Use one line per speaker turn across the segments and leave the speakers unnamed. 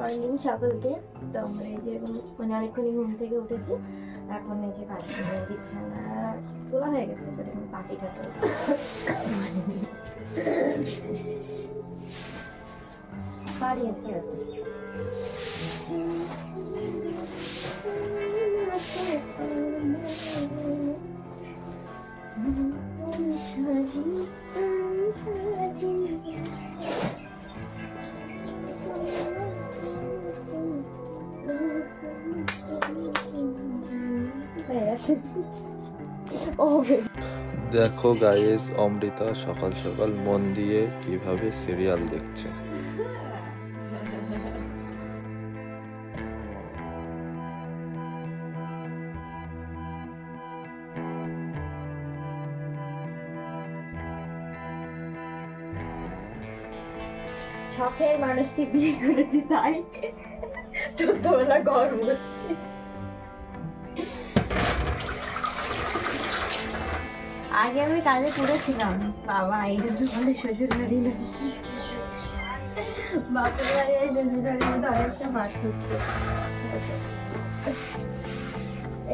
Morning সকলকে। তো আমরা এই যে মানে অনেকক্ষণই ঘুম থেকে উঠেছি, এখন এই যে বিছানা তোলা হয়ে গেছে, এখন পাটি কাটা বাড়ি আর কি আছে।
দেখো গাইস, অমৃতা সকাল সকাল মন দিয়ে কিভাবে সিরিয়াল দেখছে।
শখের মানুষকে বিয়ে করেছি তাই 14 বেলা গরম হচ্ছে। আগে আমি কাজে করেছিলাম, বাবা এটা তো আমাদের শ্বশুর বাড়ি না, বাপের বাড়ি আর শ্বশুর বাড়ির মধ্যে অনেকটা পার্থক্য।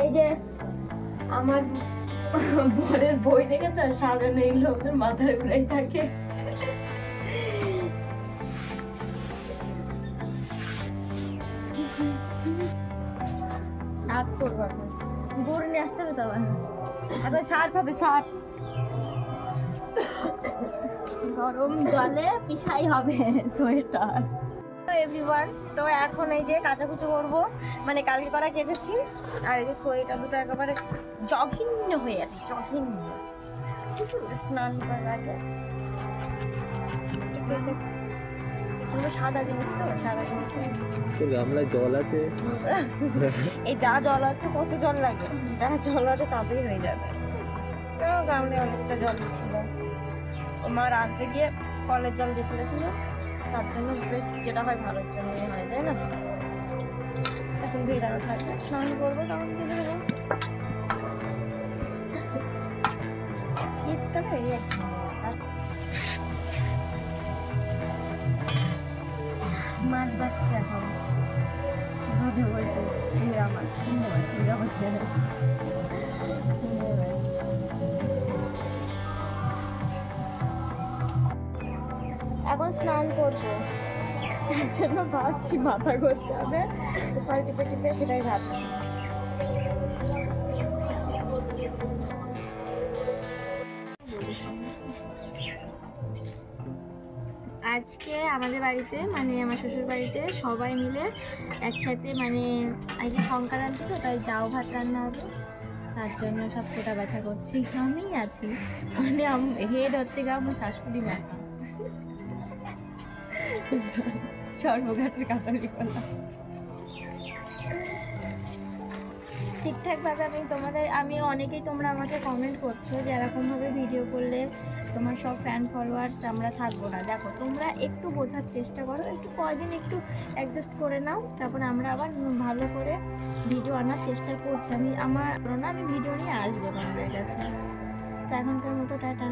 এই যে আমার বরের বই দেখেছ, সাজানো এগুলো ওদের মাথার ঘুরাই থাকে। শার্ট করবো এখন, গরু নিয়ে আসতে হবে তো আবার, এখন শার্ট হবে, শার্ট গরম জলে পিসাই হবে সোয়েটার। এভরিওয়ান, তো এখন এই যে কাচাকুচো করবো, মানে কালকে করা কেটেছি, আর এই যে সোয়েটার দুটো একেবারে জঘন্য হয়ে আছে, জঘন্য। স্নান করার আগে সাদা জিনিস, তো সাদা জিনিস
গামলায় জল আছে,
এই যা জল আছে, কত জল লাগে, যা জল আছে তাতেই হয়ে যাবে। গামলায় অনেকটা জল ছিল, মা রাঁধতে গিয়ে কলের জল দিয়ে ফেলেছিল, তার জন্য বেশ যেটা হয় ভালোর জন্য হয়, তাই না? এখন দিয়ে দেওয়া থাকবে, স্নান করবো তখন দিয়ে দেবো। শীতকালে এই আর কি, মাছ বাচ্চা এখন ভাবে বসে আমার এখন স্নান করবো, তার জন্য ভাবছি মাথা ঘষতে হবে, উপায় টিপে টিপে সেটাই ভাবছি। আজকে আমাদের বাড়িতে, মানে আমার শ্বশুর বাড়িতে সবাই মিলে একসাথে, মানে আজকে সংক্রান্তি তো, তাই জাউ ভাত রান্না হবে, তার জন্য সব কোটা বাছা করছি। আমি আছি, মানে হেড হচ্ছে গা আমার শাশুড়ি মা, সর্বঘাটের কাতারি কলা। ঠিকঠাক ভাবে আমি অনেকেই তোমরা আমাকে কমেন্ট করছো যে এরকমভাবে ভিডিও করলে তোমার সব ফ্যান ফলোয়ার্স আমরা থাকবো না। দেখো, তোমরা একটু বোঝার চেষ্টা করো, একটু কয়দিন একটু অ্যাডজাস্ট করে নাও, তারপরে আমরা আবার ভালো করে ভিডিও আনার চেষ্টা করছি। আমি ভিডিও নিয়ে আসবো তোমাদের কাছে। তো এখনকার মতো টাটা।